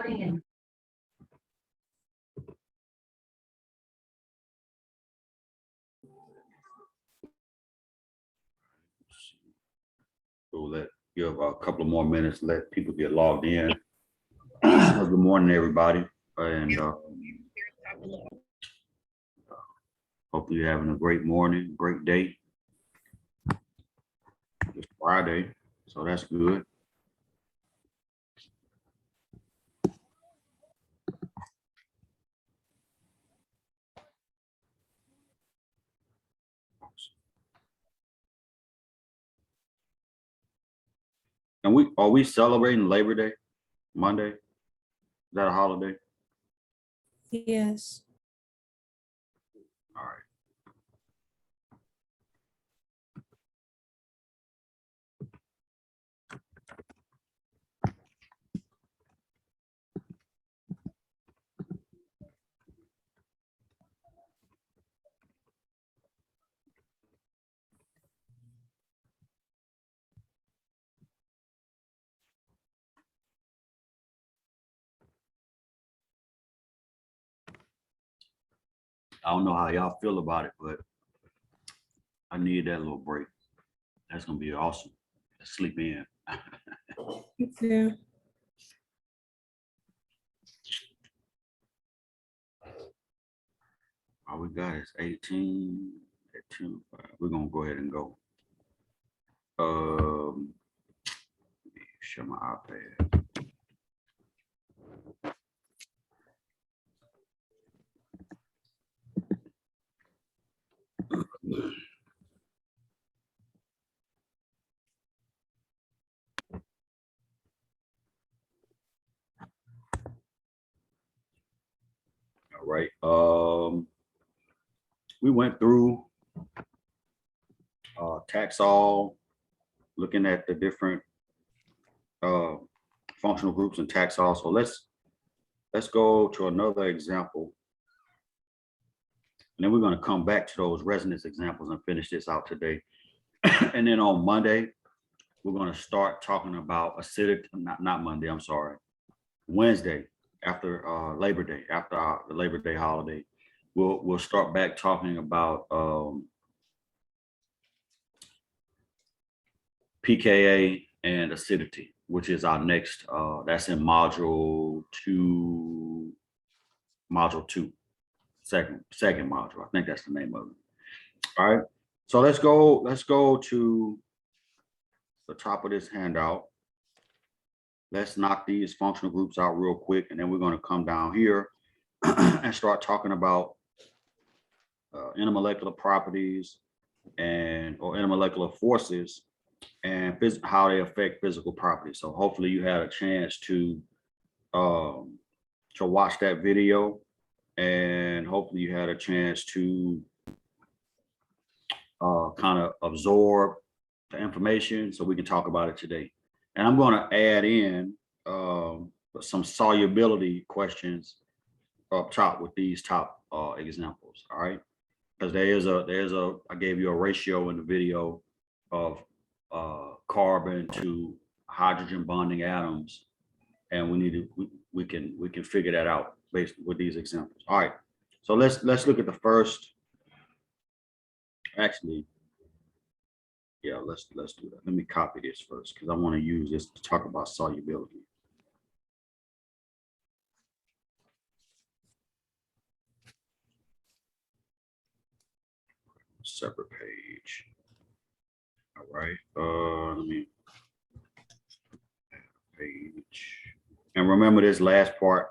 We'll give a couple of more minutes, let people get logged in. Good morning, everybody, and hope you're having a great morning, great day. It's Friday, so that's good. And are we celebrating Labor Day, Monday? Is that a holiday? Yes. All right. I don't know how y'all feel about it, but I need that little break. That's gonna be awesome. Sleep in. Me too. All we got is 18 at 2. We're gonna go ahead and go. Let me share my iPad. All right. We went through Taxol, looking at the different functional groups in Taxol. So let's go to another example. And then we're going to come back to those resonance examples and finish this out today. And then on Monday, we're going to start talking about acidic, not Monday, I'm sorry, Wednesday, after Labor Day, after the Labor Day holiday. We'll start back talking about pKa and acidity, which is our next, that's in module 2, second module. I think that's the name of it. All right, so let's go to the top of this handout. Let's knock these functional groups out real quick, and then we're going to come down here and start talking about intermolecular properties or intermolecular forces and how they affect physical properties. So hopefully you had a chance to watch that video, and hopefully you had a chance to kind of absorb the information so we can talk about it today. And I'm going to add in some solubility questions up top with these top examples. All right, because I gave you a ratio in the video of carbon to hydrogen bonding atoms, and we can figure that out based with these examples. All right, so let's look at the first. Actually, yeah, let's do that. Let me copy this first because I want to use this to talk about solubility. Separate page. All right, let me add a page. And remember this last part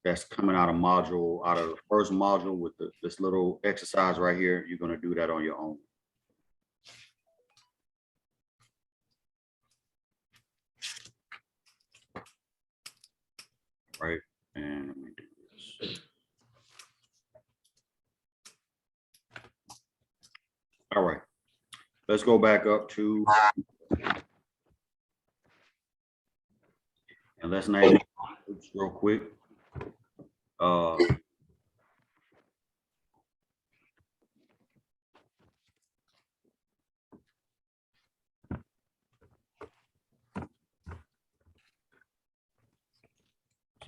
that's coming out of the first module with this little exercise right here. You're going to do that on your own. Right, and let me do this. All right, let's go back up to, and let's name it real quick.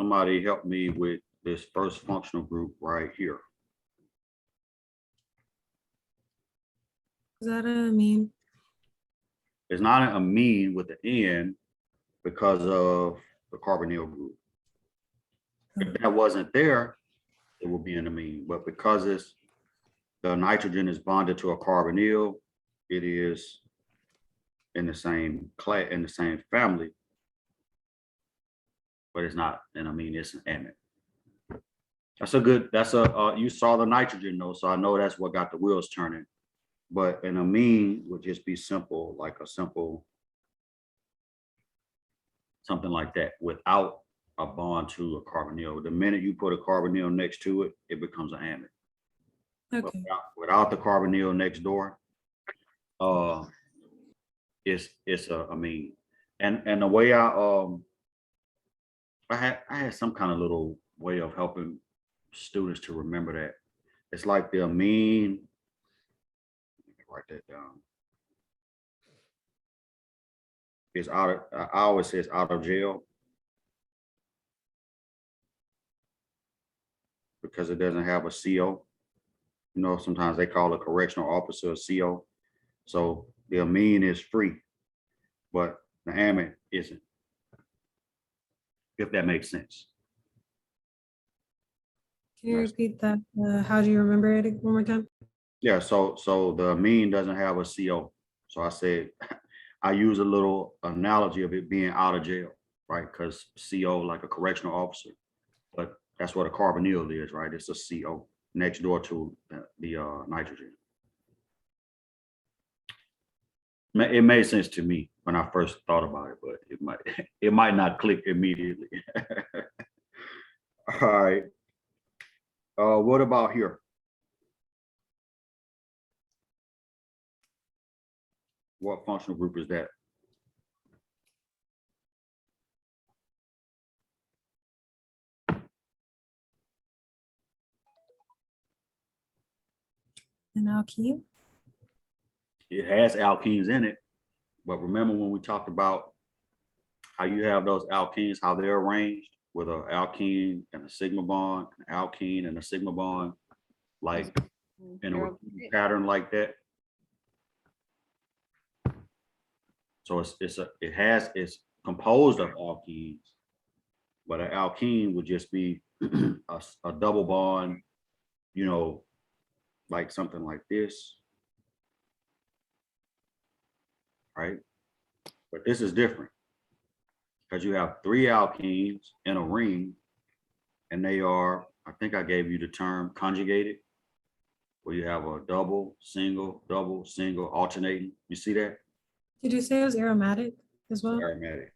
Somebody help me with this first functional group right here. Is that a amine? It's not an amine with the N because of the carbonyl group. If that wasn't there, it would be an amine. But because it's the nitrogen is bonded to a carbonyl, it is in the same class, in the same family, but it's not an amine, it's an amide. You saw the nitrogen though, so I know that's what got the wheels turning. But an amine would just be simple, like a simple, something like that, without a bond to a carbonyl. The minute you put a carbonyl next to it, it becomes an amide. But Okay. without the carbonyl next door, it's a amine. And the way I had some kind of little way of helping students to remember that. It's like the amine. Write that down. It's out of, I always say it's out of jail because it doesn't have a CO. You know, sometimes they call a correctional officer a CO. So the amine is free, but the amide isn't. If that makes sense. Can you repeat that? How do you remember it one more time? Yeah, so the amine doesn't have a CO. So I said, I use a little analogy of it being out of jail, right? Because CO, like a correctional officer, but that's what a carbonyl is, right? It's a CO next door to the nitrogen. It made sense to me when I first thought about it, but it might not click immediately. All right. What about here? What functional group is that? An alkene? It has alkenes in it, but remember when we talked about how you have those alkenes, how they're arranged with an alkene and a sigma bond, an alkene and a sigma bond, like in a repeat pattern like that. So it's composed of alkenes, but an alkene would just be a double bond, you know, like something like this, right? But this is different because you have 3 alkenes in a ring, and they are, I think I gave you the term conjugated, where you have a double, single, alternating. You see that? Did you say it was aromatic as well? Aromatic.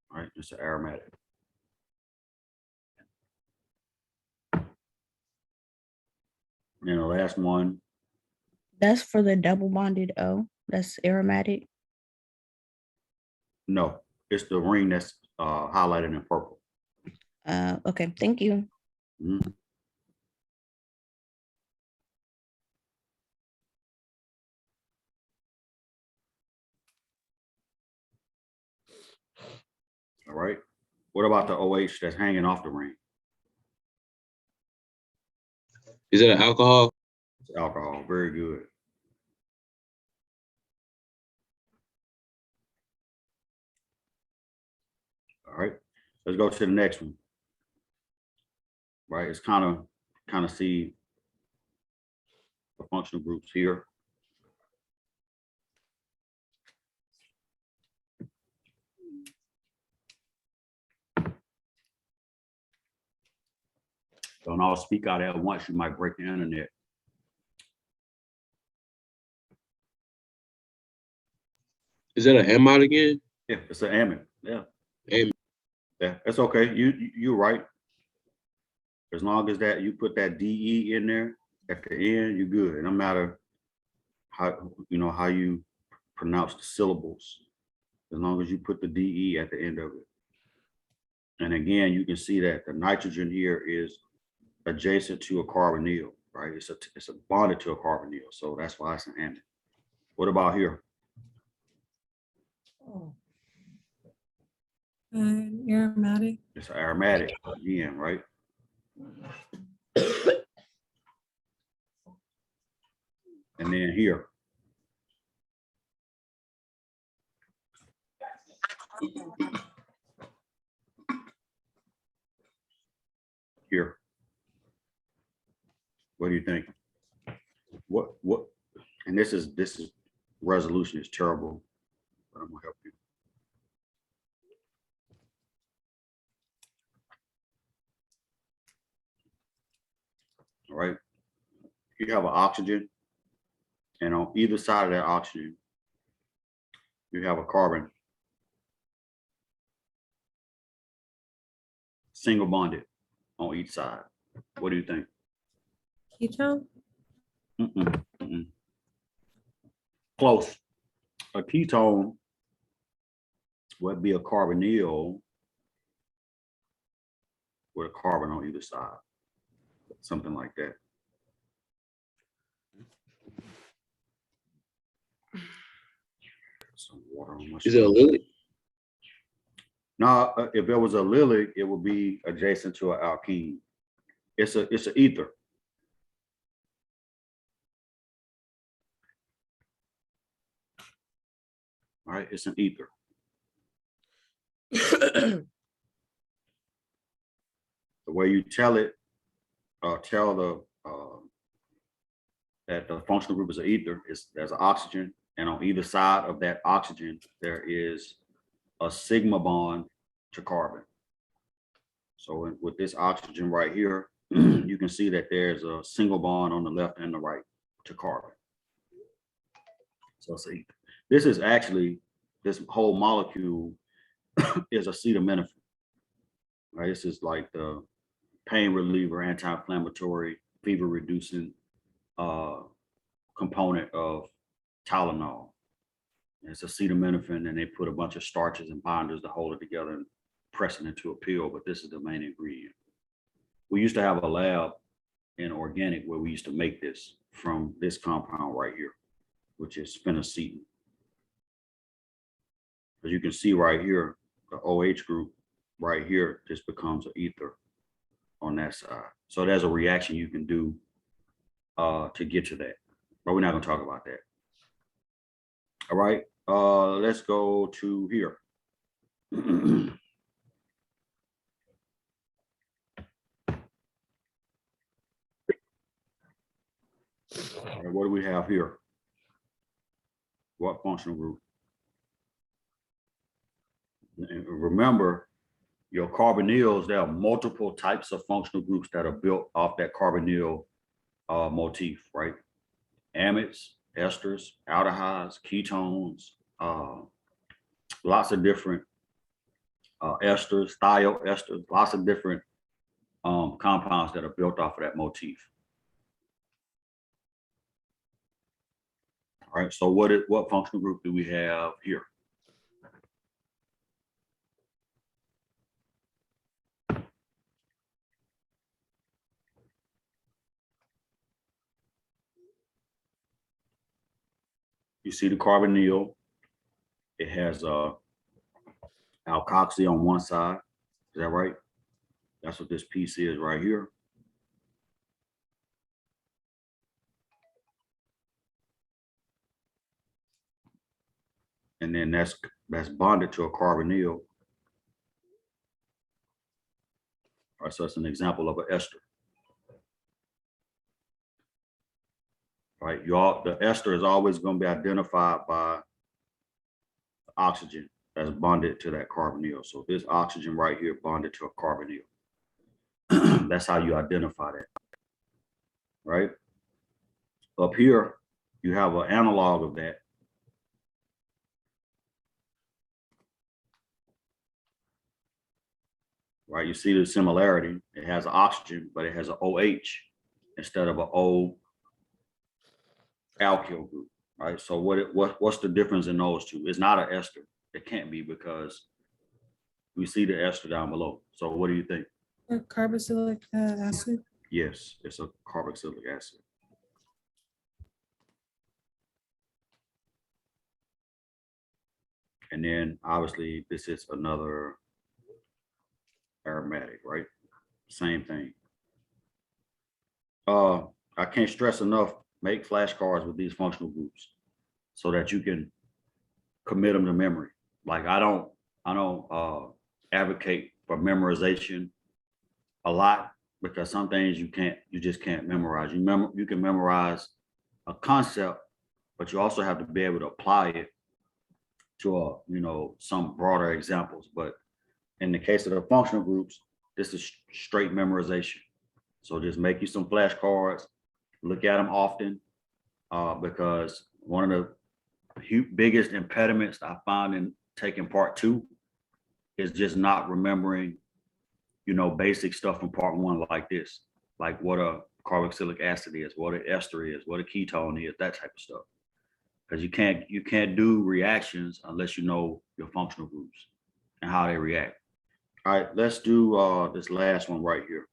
All right, it's an aromatic. And the last one. That's for the double bonded O. That's aromatic. No, it's the ring that's highlighted in purple. Okay, thank you. Mhm. All right. What about the OH that's hanging off the ring? Is it an alcohol? It's alcohol. Very good. All right. Let's go to the next one. Right. It's kind of see the functional groups here. Don't all speak out at once. You might break the internet. Is that an amide again? Yeah, it's an amide. Yeah. Amide. Yeah, that's okay. You're right. As long as that you put that DE in there at the end, you're good. No matter how how you pronounce the syllables, as long as you put the DE at the end of it. And again, you can see that the nitrogen here is adjacent to a carbonyl, right? It's a bonded to a carbonyl, so that's why it's an amide. What about here? Aromatic. It's aromatic again, right? And then here. Here. What do you think? What, and this is resolution is terrible, but I'm gonna help you. All right. You have an oxygen, and on either side of that oxygen, you have a carbon, single bonded on each side. What do you think? Ketone. Mm-mm, mm-mm. Close. A ketone would be a carbonyl with a carbon on either side, something like that. Some water on my Is it a screen. lily? No, if it was a lily, it would be adjacent to an alkene. It's an ether. All right, it's an ether. The way you tell it, tell the that the functional group is an ether, is there's an oxygen, and on either side of that oxygen, there is a sigma bond to carbon. So with this oxygen right here, you can see that there's a single bond on the left and the right to carbon. So see, this is actually, this whole molecule is acetaminophen. Right, this is like the pain reliever, anti-inflammatory, fever reducing component of Tylenol. It's acetaminophen, and they put a bunch of starches and binders to hold it together and press it into a pill, but this is the main ingredient. We used to have a lab in organic where we used to make this from this compound right here, which is phenacetin. As you can see right here, the OH group right here just becomes an ether on that side. So there's a reaction you can do to get to that, but we're not going to talk about that. All right, let's go to here. All right, what do we have here? What functional group? And remember, your carbonyls, there are multiple types of functional groups that are built off that carbonyl motif, right? Amides, esters, aldehydes, ketones, lots of different esters, thioesters, lots of different compounds that are built off of that motif. All right, so what functional group do we have here? You see the carbonyl, it has alkoxy on one side, is that right? That's what this piece is right here. And then that's bonded to a carbonyl. All right, so it's an example of an ester. Right, the ester is always going to be identified by oxygen that's bonded to that carbonyl. So this oxygen right here bonded to a carbonyl. That's how you identify that. Right? Up here, you have an analog of that. Right, you see the similarity. It has an oxygen, but it has an OH instead of an O alkyl group. Right, so what's the difference in those two? It's not an ester. It can't be because we see the ester down below. So what do you think? Carboxylic acid. Yes, it's a carboxylic acid. And then obviously this is another aromatic, right? Same thing. I can't stress enough, make flashcards with these functional groups so that you can commit them to memory. Like I don't advocate for memorization a lot because some things you just can't memorize. You can memorize a concept, but you also have to be able to apply it to some broader examples. But in the case of the functional groups, this is straight memorization. So just make you some flashcards, look at them often, because one of the biggest impediments I found in taking part 2 is just not remembering, basic stuff from part 1 like this, like what a carboxylic acid is, what an ester is, what a ketone is, that type of stuff. Because you can't do reactions unless you know your functional groups and how they react. All right, let's do this last one right here.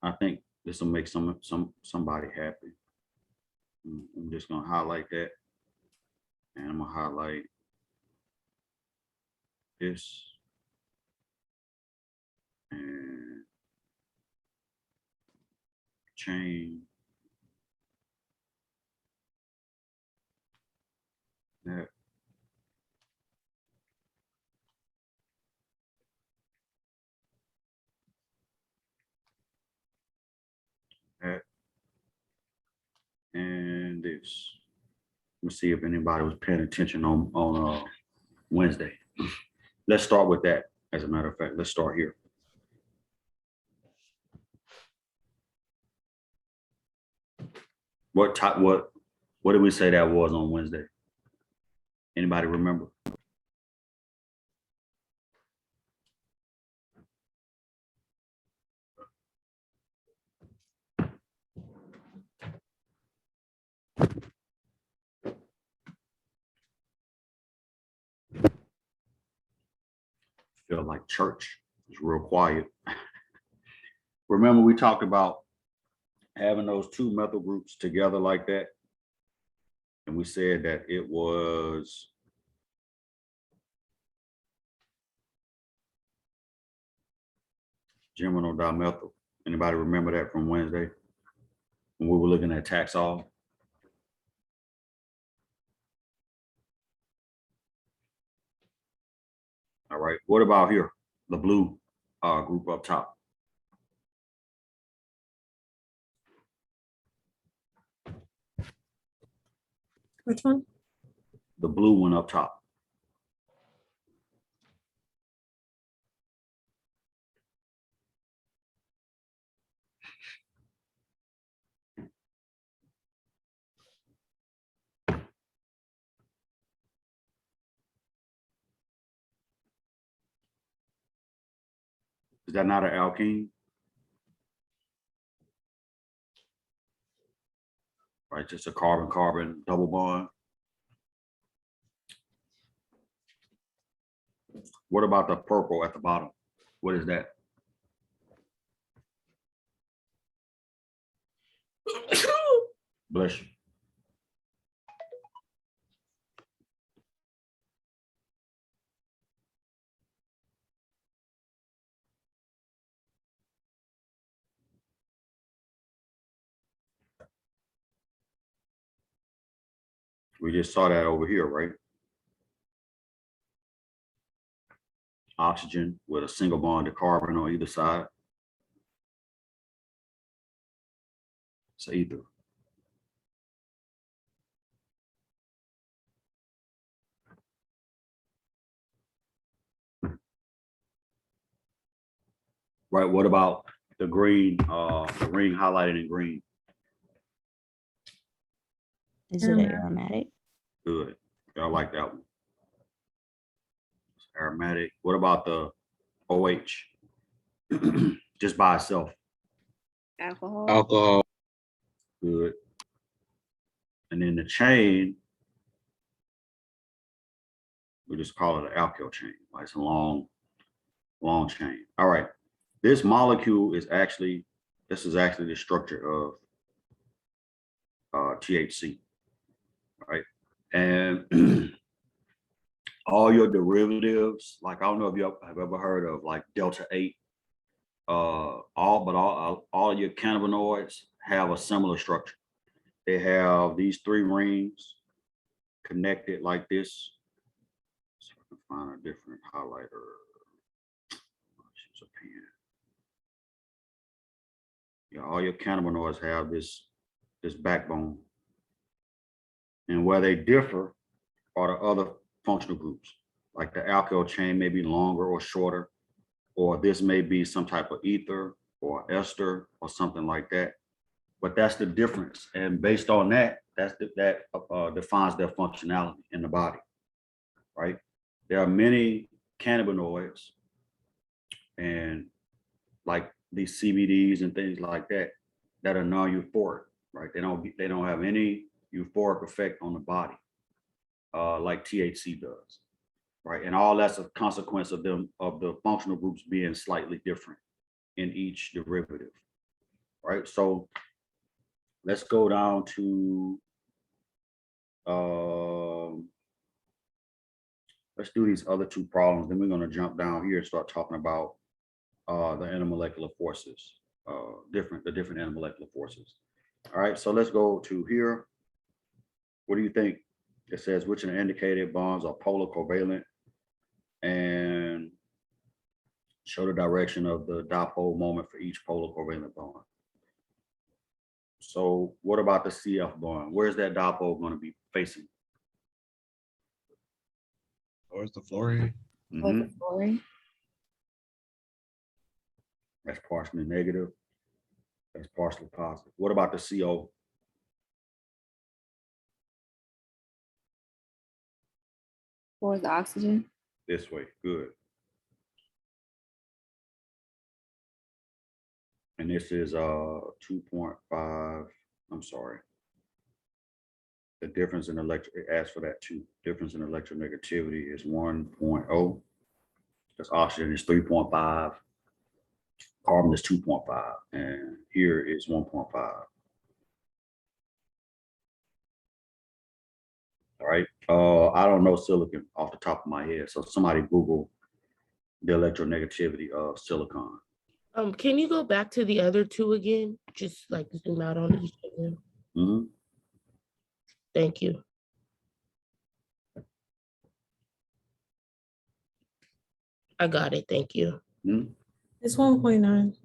I think this will make somebody happy. I'm just gonna highlight that, and I'm gonna highlight this and chain that. That and this. Let's see if anybody was paying attention on Wednesday. Let's start with that. As a matter of fact, let's start here. What did we say that was on Wednesday? Anybody remember? Feel like church. It's real quiet. Remember we talked about having those 2 methyl groups together like that? And we said that it was germinal dimethyl. Anybody remember that from Wednesday when we were looking at Taxol? All right, what about here? The blue group up top. Which one? The blue one up top. Is that not an alkene? Right, just a carbon-carbon double bond. What about the purple at the bottom? What is that? Bless you. We just saw that over here, right? Oxygen with a single bond to carbon on either side. It's ether. Right, what about the green, the ring highlighted in green? Is it aromatic? Good, I like that one. It's aromatic. What about the OH? Just by itself? Alcohol. Alcohol. Good. And then the chain, we just call it an alkyl chain. Like it's a long chain. All right. This molecule is actually, this is actually the structure of THC, right? And all your derivatives, like I don't know if you have ever heard of like delta 8, all your cannabinoids have a similar structure. They have these 3 rings connected like this. So I can find a different highlighter. Use a pen. Yeah, all your cannabinoids have this backbone. And where they differ are the other functional groups. Like the alkyl chain may be longer or shorter, or this may be some type of ether or ester or something like that. But that's the difference. And based on that, that defines their functionality in the body, right? There are many cannabinoids and like these CBDs and things like that that are non-euphoric, right? They don't have any euphoric effect on the body like THC does, right? And all that's a consequence of the functional groups being slightly different in each derivative, right? So let's go down to let's do these other 2 problems. Then we're going to jump down here and start talking about the intermolecular forces, the different intermolecular forces. All right, so let's go to here. What do you think? It says which of the indicated bonds are polar covalent, and show the direction of the dipole moment for each polar covalent bond. So what about the CF bond? Where's that dipole going to be facing? Where's the fluorine? Mhm. Fluorine. That's partially negative. That's partially positive. What about the CO? Towards the oxygen. This way. Good. And this is 2.5. I'm sorry. The difference in it asks for that too. Difference in electronegativity is 1.0. Because oxygen is 3.5. Carbon is 2.5. And here is 1.5. All right. I don't know silicon off the top of my head. So somebody Google the electronegativity of silicon. Can you go back to the other 2 again? Just like zoom out on each of them. Mhm. Thank you. I got it. Thank you. Mhm. It's 1.9.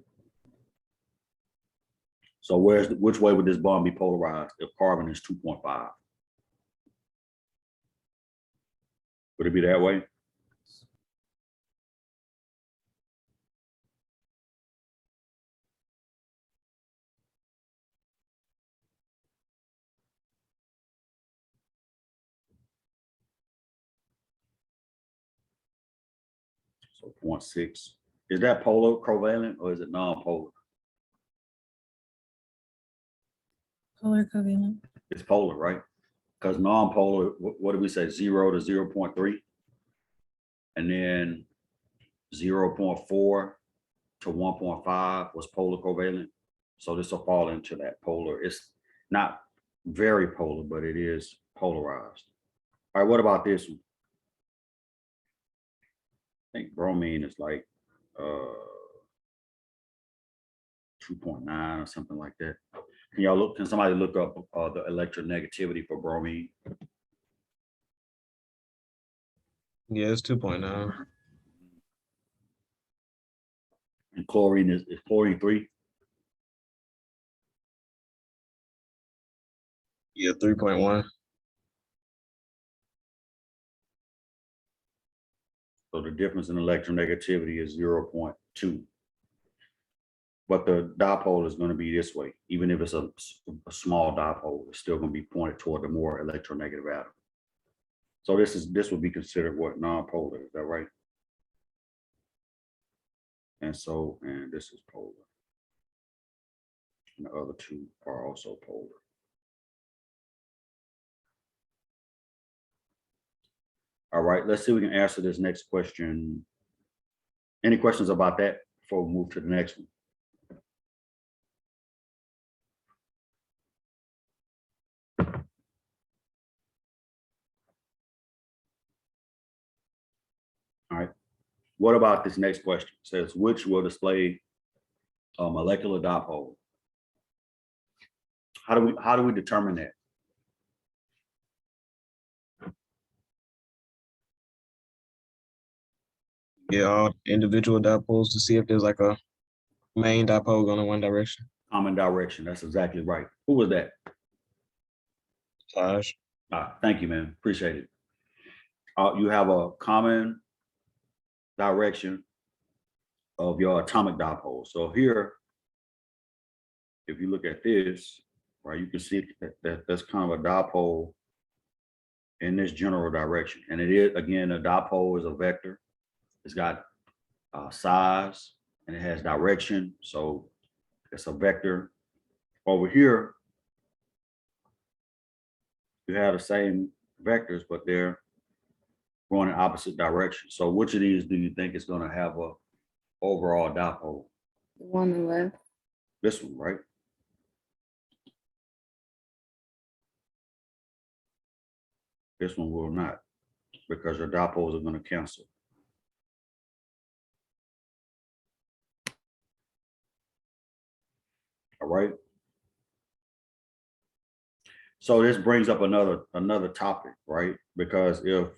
So which way would this bond be polarized if carbon is 2.5? Would it be that way? So 0.6. Is that polar covalent or is it non-polar? Polar covalent. It's polar, right? Because non-polar, what did we say? 0 to 0.3. And then 0.4 to 1.5 was polar covalent. So this will fall into that polar. It's not very polar, but it is polarized. All right, what about this one? I think bromine is like 2.9 or something like that. Can y'all look? Can somebody look up the electronegativity for bromine? Yeah, it's 2.9. And chlorine is chlorine 3. Yeah, 3.1. So the difference in electronegativity is 0.2. But the dipole is going to be this way. Even if it's a small dipole, it's still going to be pointed toward the more electronegative atom. So this would be considered what, non-polar, is that right? And this is polar. And the other 2 are also polar. All right, let's see if we can answer this next question. Any questions about that before we move to the next one? What about this next question? It says, which will display a molecular dipole? How do we determine that? Get all individual dipoles to see if there's like a main dipole going in one direction. Common direction. That's exactly right. Who was that? Slash. Thank you, man. Appreciate it. You have a common direction of your atomic dipole. So here, if you look at this, right, you can see that that's kind of a dipole in this general direction. And it is, again, a dipole is a vector. It's got size and it has direction. So it's a vector. Over here, you have the same vectors, but they're going in opposite directions. So which of these do you think is going to have a overall dipole? The one on the left. This one, right? This one will not, because your dipoles are going to cancel. All right. So this brings up another topic, right? Because if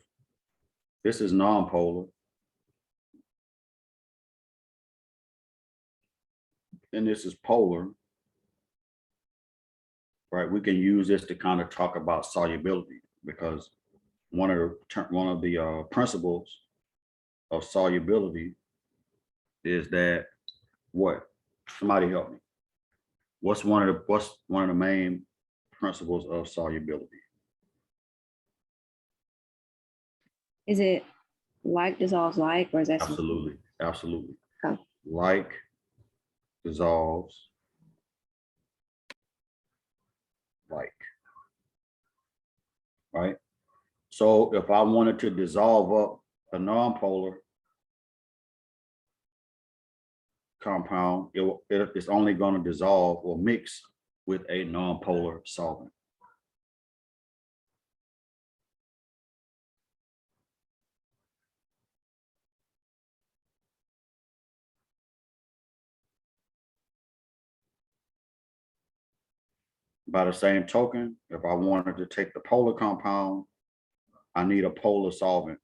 this is non-polar, and this is polar, right? We can use this to kind of talk about solubility, because one of the principles of solubility is that what? Somebody help me. What's one of the main principles of solubility? Is it like dissolves like, or is that something- Absolutely, absolutely. Okay. Like dissolves like, right? So if I wanted to dissolve up a nonpolar compound, it's only going to dissolve or mix with a nonpolar solvent. By the same token, if I wanted to take the polar compound, I need a polar solvent.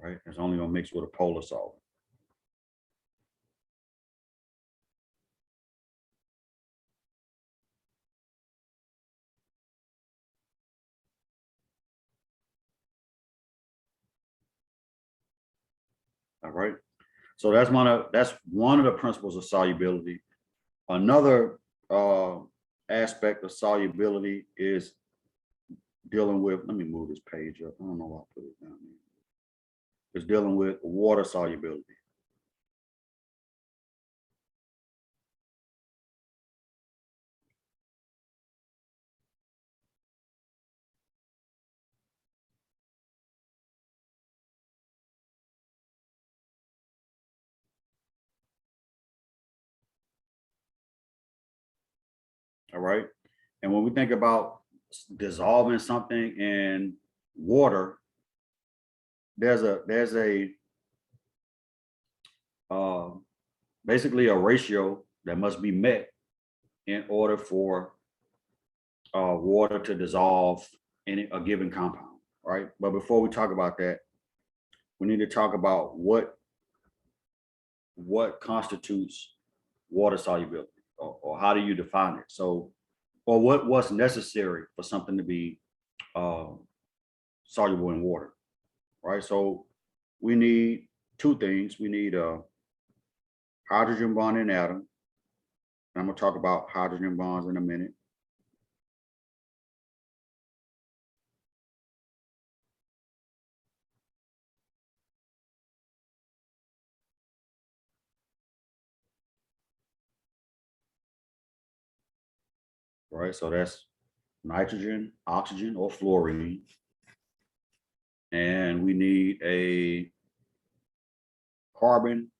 Right? It's only going to mix with a polar solvent. All right. So that's one of the principles of solubility. Another aspect of solubility is dealing with, let me move this page up. I don't know why I put it down there. It's dealing with water solubility. All right. And when we think about dissolving something in water, there's basically a ratio that must be met in order for water to dissolve in a given compound, right? But before we talk about that, we need to talk about what constitutes water solubility, or how do you define it? So, or what's necessary for something to be soluble in water, right? So we need two things. We need a hydrogen bonding atom. I'm going to talk about hydrogen bonds in a minute. Right, so that's nitrogen, oxygen, or fluorine. And we need a carbon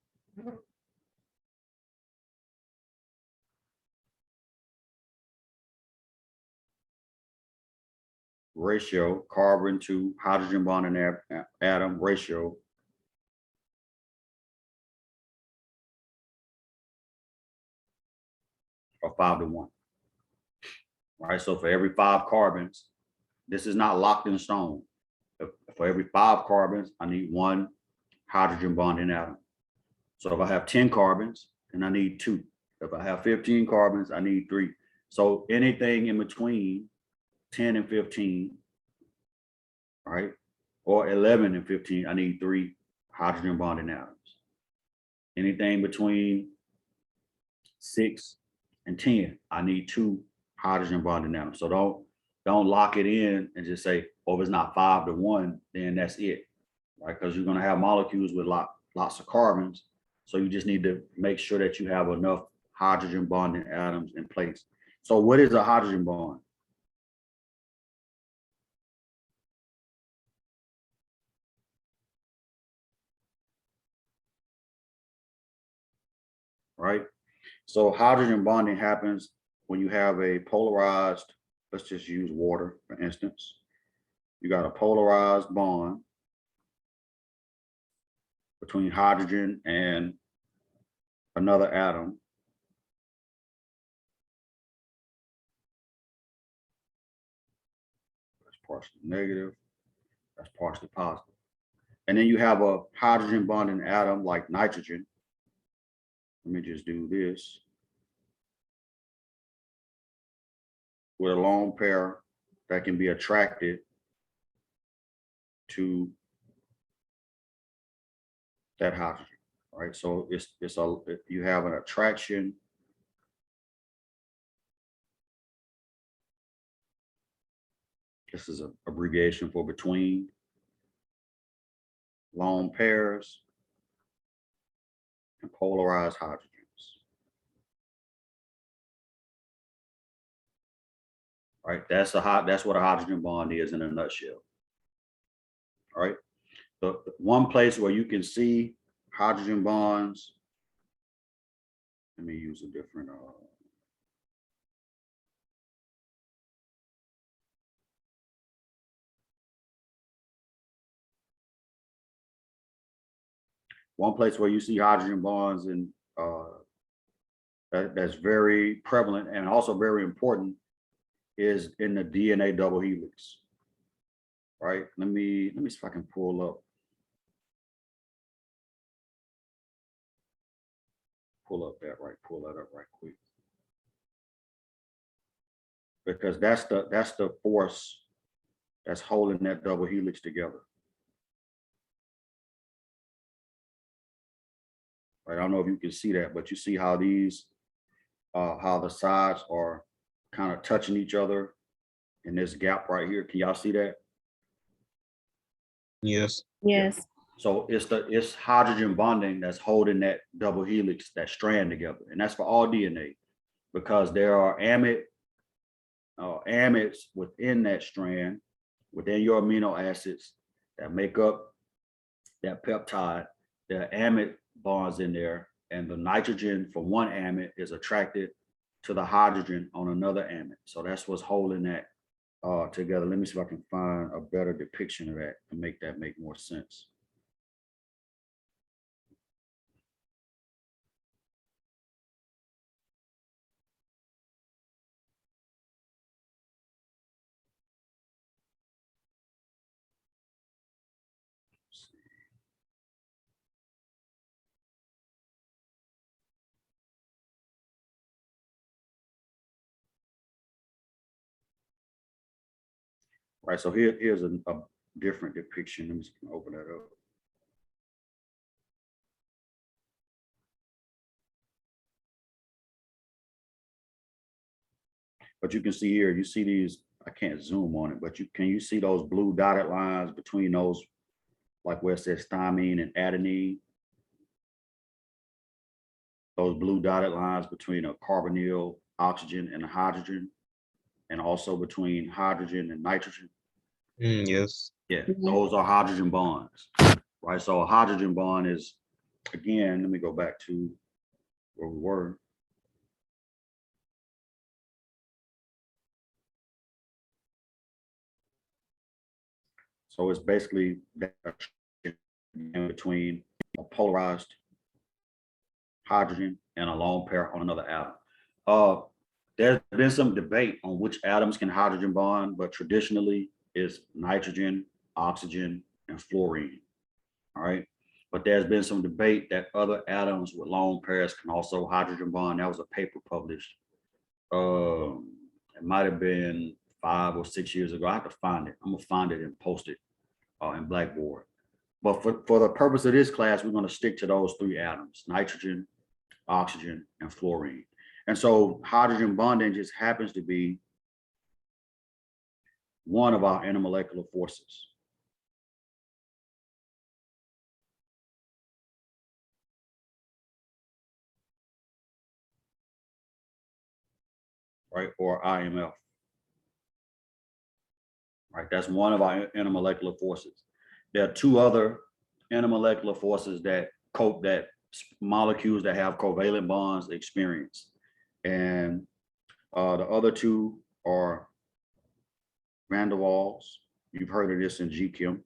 ratio, carbon to hydrogen bonding atom ratio of 5 to 1. Right, so for every 5 carbons, this is not locked in stone. For every 5 carbons, I need 1 hydrogen bonding atom. So if I have 10 carbons, then I need 2. If I have 15 carbons, I need 3. So anything in between 10 and 15, right, or 11 and 15, I need 3 hydrogen bonding atoms. Anything between 6 and 10, I need 2 hydrogen bonding atoms. So don't lock it in and just say, oh, if it's not 5 to 1, then that's it, right? Because you're going to have molecules with lots of carbons. So you just need to make sure that you have enough hydrogen bonding atoms in place. So what is a hydrogen bond? Right? So hydrogen bonding happens when you have a polarized, let's just use water, for instance. You got a polarized bond between hydrogen and another atom. That's partially negative, that's partially positive. And then you have a hydrogen bonding atom like nitrogen. Let me just do this. With a lone pair that can be attracted to that hydrogen, right? So you have an attraction. This is an abbreviation for between lone pairs and polarized hydrogens. Right, that's what a hydrogen bond is in a nutshell. All right, the one place where you can see hydrogen bonds. Let me use a different. One place where you see hydrogen bonds and that's very prevalent and also very important is in the DNA double helix. Right. Let me see if I can pull that up right quick. Because that's the force that's holding that double helix together. Right. I don't know if you can see that, but you see how these how the sides are kind of touching each other in this gap right here. Can y'all see that? Yes. Yes. So it's hydrogen bonding that's holding that double helix, that strand together. And that's for all DNA, because there are amides within that strand, within your amino acids that make up that peptide. There are amide bonds in there, and the nitrogen from one amide is attracted to the hydrogen on another amide. So that's what's holding that together. Let me see if I can find a better depiction of that to make that make more sense. Right, so here's a different depiction. Let me just open that up. But you can see here, you see these, I can't zoom on it, but can you see those blue dotted lines between those, like where it says thymine and adenine? Those blue dotted lines between a carbonyl, oxygen, and a hydrogen, and also between hydrogen and nitrogen. Yes. Yeah, those are hydrogen bonds, right? So a hydrogen bond is, again, let me go back to where we were. So it's basically that in between a polarized hydrogen and a lone pair on another atom. There's been some debate on which atoms can hydrogen bond, but traditionally it's nitrogen, oxygen, and fluorine. All right. But there's been some debate that other atoms with lone pairs can also hydrogen bond. That was a paper published. It might have been 5 or 6 years ago. I have to find it. I'm gonna find it and post it in Blackboard. But for the purpose of this class, we're going to stick to those 3 atoms: nitrogen, oxygen, and fluorine. And so hydrogen bonding just happens to be one of our intermolecular forces. Right, or IMF. Right, that's one of our intermolecular forces. There are 2 other intermolecular forces that molecules that have covalent bonds experience. And the other 2 are van der Waals. You've heard of this in Chem.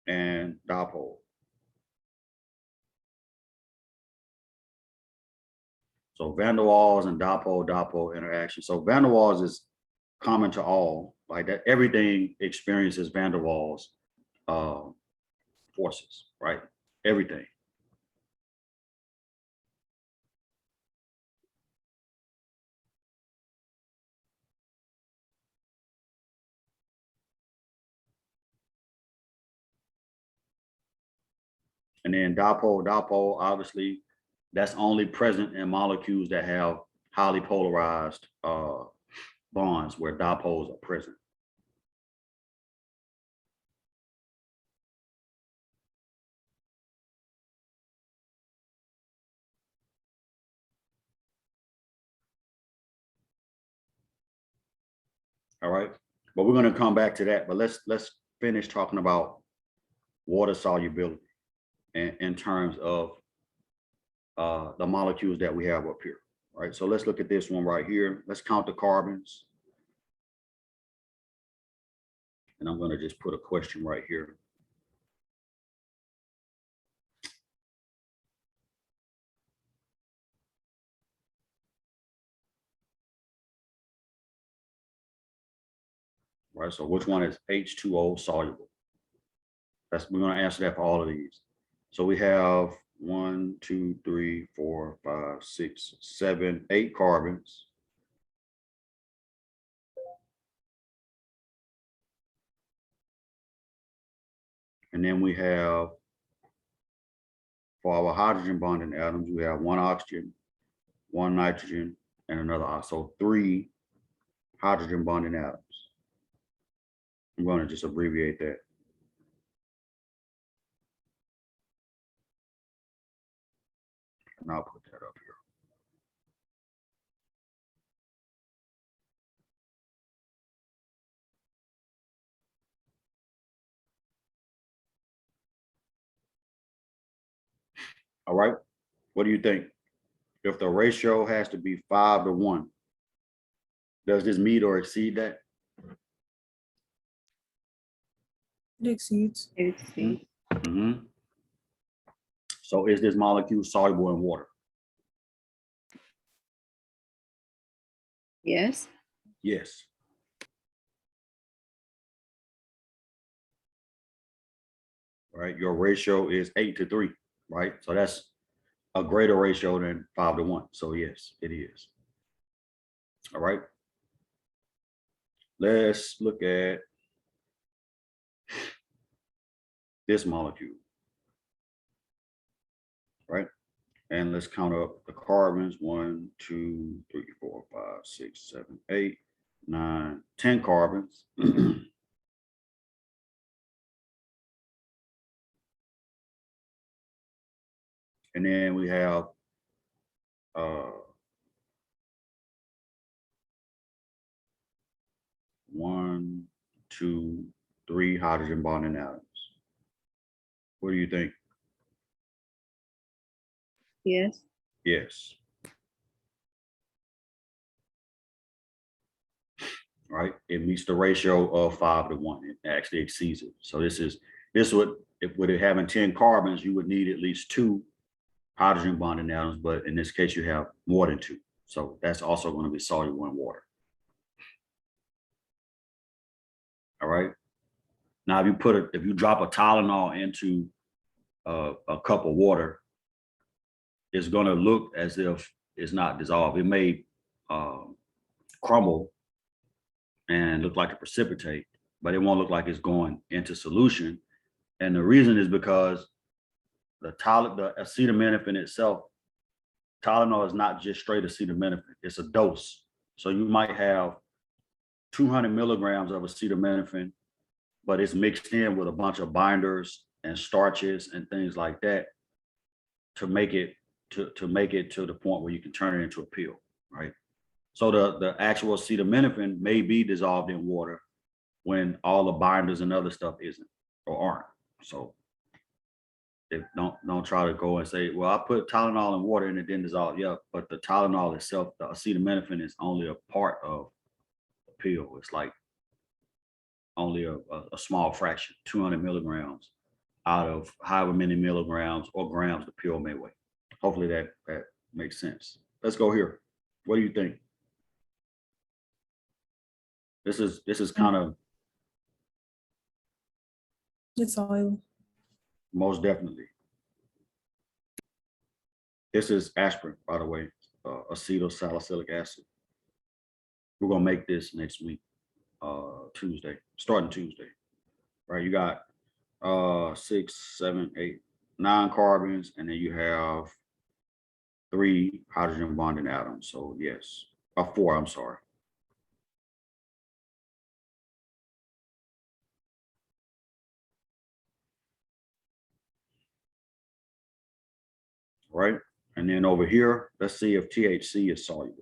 And Dapodpo. So van der Waals and Dapodpo interaction. So van der Waals is common to all, like that everything experiences van der Waals forces, right? Everything. And then Dapodpo, obviously, that's only present in molecules that have highly polarized bonds where dipos are present. All right, but we're going to come back to that. But let's finish talking about water solubility in terms of the molecules that we have up here. All right, so let's look at this one right here. Let's count the carbons. And I'm going to just put a question right here. Right, so which one is H2O soluble? We're going to answer that for all of these. So we have 1, 2, 3, 4, 5, 6, 7, 8 carbons. And then we have, for our hydrogen bonding atoms, we have 1 oxygen, 1 nitrogen, and another oxygen. So 3 hydrogen bonding atoms. I'm going to just abbreviate that. And I'll put that up here. All right, what do you think? If the ratio has to be 5 to 1, does this meet or exceed that? It exceeds. Mm-hmm. So is this molecule soluble in water? Yes. Yes. Right, your ratio is 8 to 3, right? So that's a greater ratio than 5 to 1. So yes, it is. All right. Let's look at this molecule. Right. And let's count up the carbons. 1, 2, 3, 4, 5, 6, 7, 8, 9, 10 carbons. And then we have 1, 2, 3 hydrogen bonding atoms. What do you think? Yes. Yes. right? It meets the ratio of 5 to 1. It actually exceeds it. So this would, if with it having 10 carbons, you would need at least 2 hydrogen bonding atoms, but in this case, you have more than 2. So that's also going to be soluble in water. All right. Now, if you drop a Tylenol into a cup of water, it's going to look as if it's not dissolved. It may crumble and look like a precipitate, but it won't look like it's going into solution. And the reason is because the acetaminophen itself, Tylenol is not just straight acetaminophen, it's a dose. So you might have 200 milligrams of acetaminophen, but it's mixed in with a bunch of binders and starches and things like that to make it to the point where you can turn it into a pill, right? So the actual acetaminophen may be dissolved in water when all the binders and other stuff isn't or aren't. So don't try to go and say, well, I put Tylenol in water and it didn't dissolve. Yeah, but the Tylenol itself, the acetaminophen is only a part of the pill. It's like only a small fraction, 200 milligrams out of however many milligrams or grams the pill may weigh. Hopefully that makes sense. Let's go here. What do you think? This is kind of It's soluble. most definitely. This is aspirin, by the way, acetylsalicylic acid. We're gonna make this next week, Tuesday, starting Tuesday. Right, you got 6, 7, 8, 9 carbons, and then you have 3 hydrogen bonding atoms. So yes, 4, I'm sorry. Right, and then over here, let's see if THC is soluble.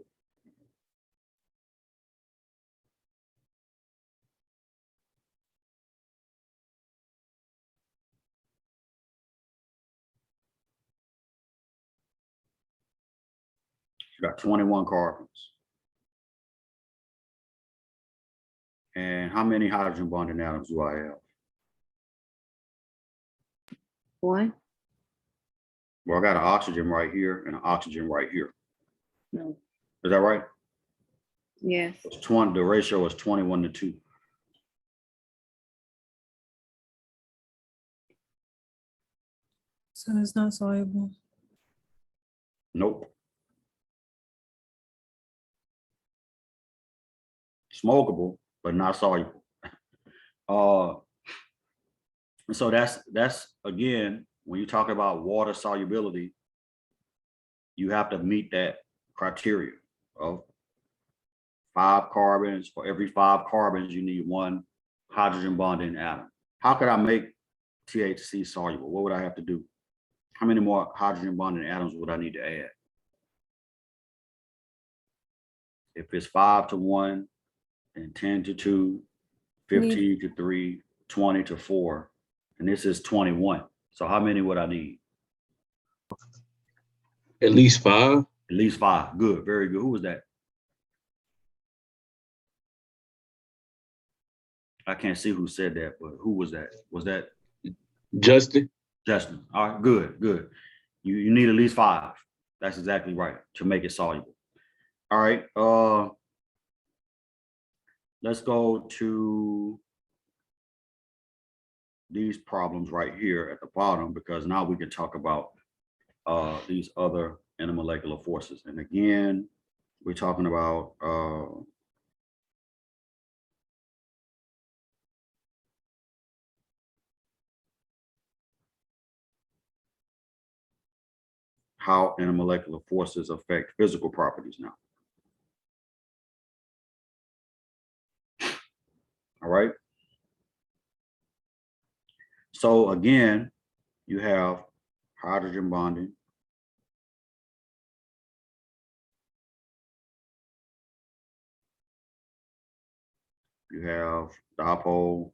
You got 21 carbons. And how many hydrogen bonding atoms do I have? 1? Well, I got an oxygen right here and an oxygen right here. No. Is that right? Yes. It's 20. The ratio is 21 to 2. So it's not soluble. Nope. Smokable, but not soluble. So that's again, when you talk about water solubility, you have to meet that criteria of 5 carbons. For every 5 carbons, you need 1 hydrogen bonding atom. How could I make THC soluble? What would I have to do? How many more hydrogen bonding atoms would I need to add? If it's 5 to 1, and 10 to 2, 15 to 3, 20 to 4, and this is 21. So how many would I need? At least 5. At least 5. Good, very good. Who was that? I can't see who said that, but who was that? Was that Justin. Justin? All right, good, good. You need at least 5. That's exactly right to make it soluble. All right. Let's go to these problems right here at the bottom, because now we can talk about these other intermolecular forces. And again, we're talking about how intermolecular forces affect physical properties now. All right. So again, you have hydrogen bonding. You have dipole,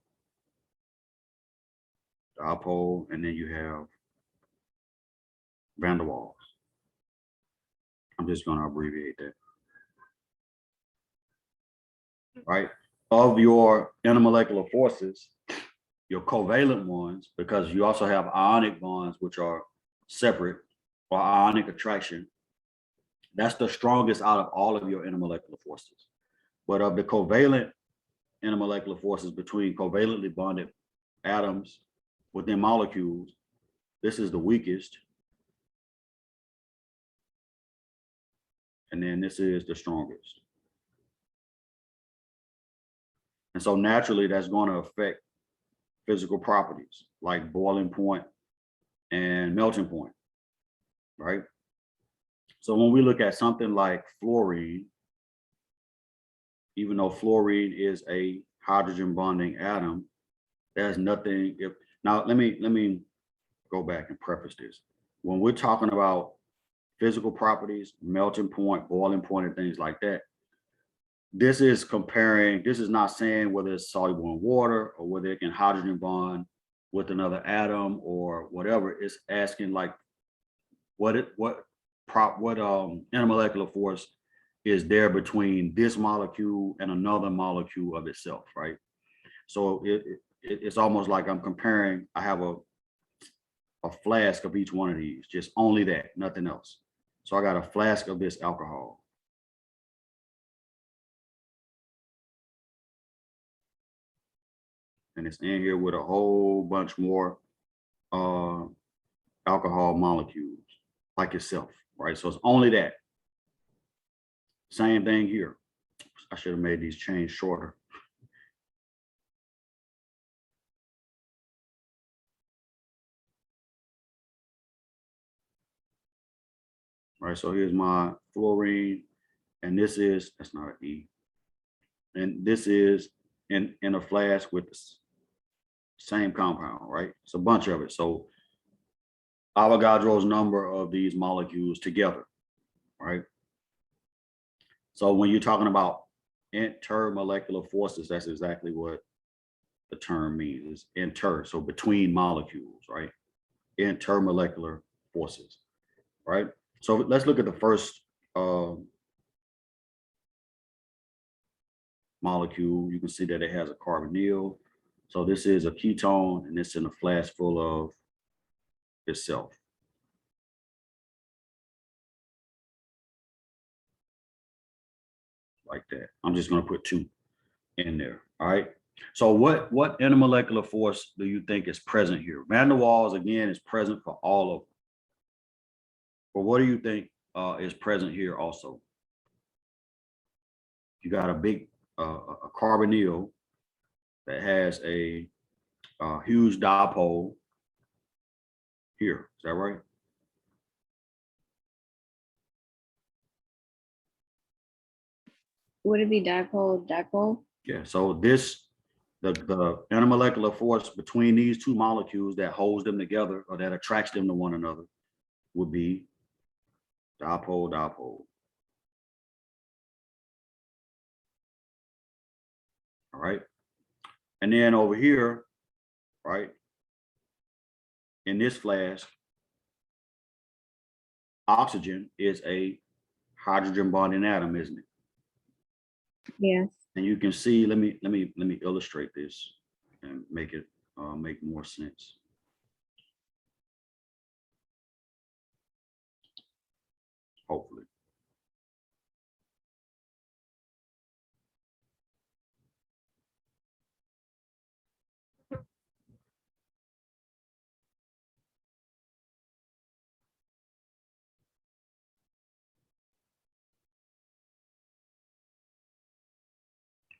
and then you have van der Waals. I'm just going to abbreviate that. Right? of your intermolecular forces, your covalent ones, because you also have ionic bonds, which are separate, or ionic attraction, that's the strongest out of all of your intermolecular forces. But of the covalent intermolecular forces between covalently bonded atoms within molecules, this is the weakest. And then this is the strongest. And so naturally, that's going to affect physical properties like boiling point and melting point, right? So when we look at something like fluorine, even though fluorine is a hydrogen bonding atom, there's nothing. Now let me go back and preface this. When we're talking about physical properties, melting point, boiling point, and things like that, this is comparing, this is not saying whether it's soluble in water or whether it can hydrogen bond with another atom or whatever. It's asking like what intermolecular force is there between this molecule and another molecule of itself, right? So it's almost like I'm comparing, I have a flask of each one of these, just only that, nothing else. So I got a flask of this alcohol. And it's in here with a whole bunch more alcohol molecules like itself, right? So it's only that. Same thing here. I should have made these chains shorter. Right, so here's my fluorine, and this is, that's not an E. And this is in a flask with the same compound, right? It's a bunch of it. So Avogadro's number of these molecules together, right? So when you're talking about intermolecular forces, that's exactly what the term means, is inter, so between molecules, right? Intermolecular forces, right? So let's look at the first molecule. You can see that it has a carbonyl. So this is a ketone, and it's in a flask full of itself. Like that. I'm just going to put 2 in there. All right. So what intermolecular force do you think is present here? Van der Waals, again, is present for all of them. But what do you think is present here also? You got a big a carbonyl that has a huge dipole here. Is that right? Would it be dipole? Yeah. So this, the intermolecular force between these 2 molecules that holds them together or that attracts them to one another would be dipole. All right. And then over here, right, in this flask, oxygen is a hydrogen bonding atom, isn't it? Yes. And you can see, let me illustrate this and make it make more sense. Hopefully.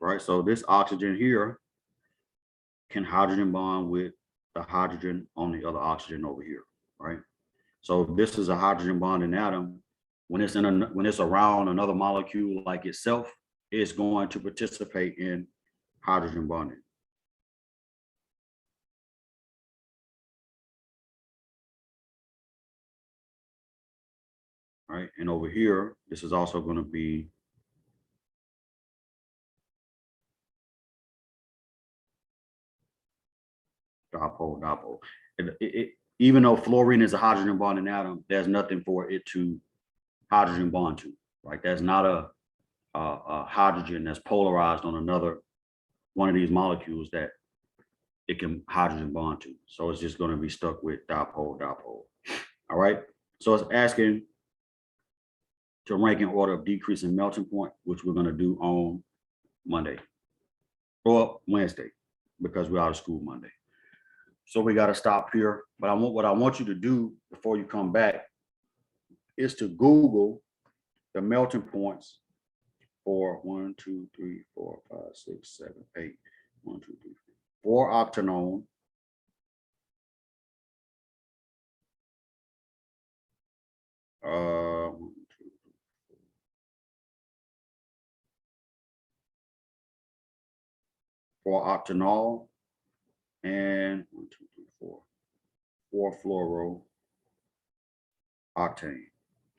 Right, so this oxygen here can hydrogen bond with the hydrogen on the other oxygen over here, right? So this is a hydrogen bonding atom. When it's when it's around another molecule like itself, it's going to participate in hydrogen bonding. Right, and over here, this is also going to be dipole. Even though fluorine is a hydrogen bonding atom, there's nothing for it to hydrogen bond to, right? That's not a hydrogen that's polarized on another one of these molecules that it can hydrogen bond to. So it's just going to be stuck with dipole. All right. So it's asking to rank in order of decrease in melting point, which we're going to do on Monday or Wednesday, because we're out of school Monday. So we got to stop here. But what I want you to do before you come back is to Google the melting points for 1, 2, 3, 4, 5, 6, 7, 8, 1, 2, 3, 4 octanone. Uh, 1, 2, 4 octanol and 1, 2, 3, 4, 4 fluoro octane.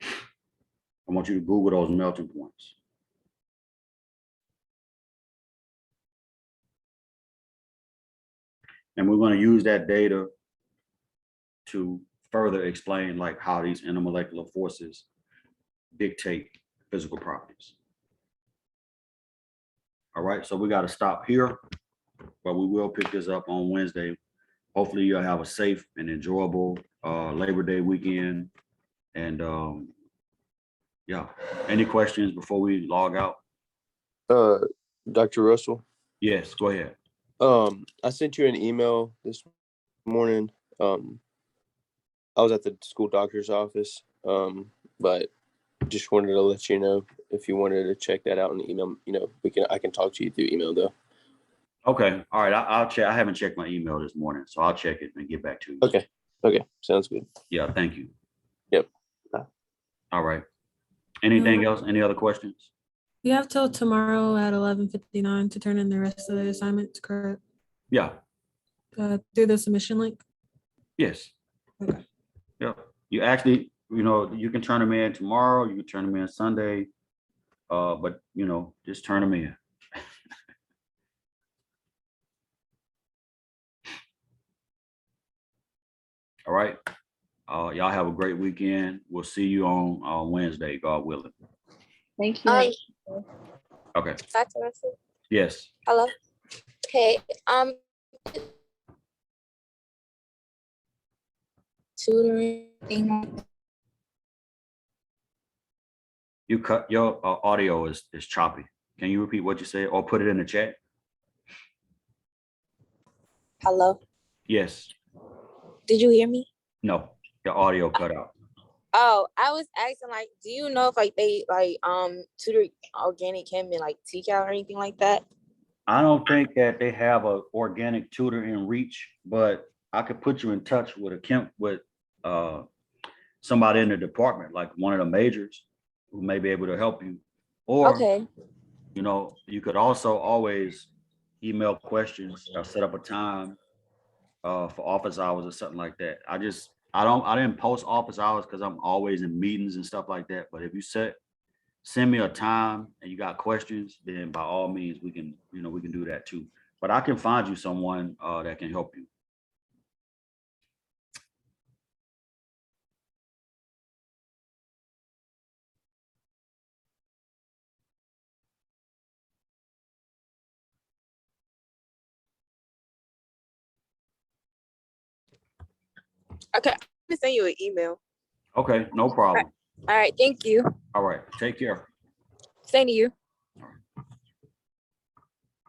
I want you to Google those melting points. And we're going to use that data to further explain like how these intermolecular forces dictate physical properties. All right, so we got to stop here, but we will pick this up on Wednesday. Hopefully you'll have a safe and enjoyable Labor Day weekend. And yeah, any questions before we log out? Dr. Russell, Yes, go ahead. I sent you an email this morning. I was at the school doctor's office, but just wanted to let you know if you wanted to check that out in the email. You know, I can talk to you through email though. Okay, all right, I'll check. I haven't checked my email this morning, so I'll check it and get back to you. Okay, sounds good. Yeah, thank you. Yep. All right. Anything else? Any other questions? We have till tomorrow at 11:59 to turn in the rest of the assignments, correct? Yeah, Through the submission link? yes. Okay. Yeah, you actually, you can turn them in tomorrow, you can turn them in Sunday, but just turn them in. All right. Y'all have a great weekend. We'll see you on Wednesday, God willing. Thank you. Okay. Dr. Russell? Yes. Hello? Okay, tutoring thing. You cut your audio is choppy. Can you repeat what you said or put it in the chat? Hello? Yes. Did you hear me? No, your audio cut out. Oh, I was asking, like, do you know if they tutor organic chem in like TCAL or anything like that? I don't think that they have a organic tutor in reach, but I could put you in touch with somebody in the department, like one of the majors who may be able to help you. Or, Okay. You could also always email questions or set up a time for office hours or something like that. I didn't post office hours because I'm always in meetings and stuff like that. But if you send me a time and you got questions, then by all means we can do that too. But I can find you someone that can help you. Okay, I'm gonna send you an email. Okay, no problem. All right, thank you. All right, take care. Same to you.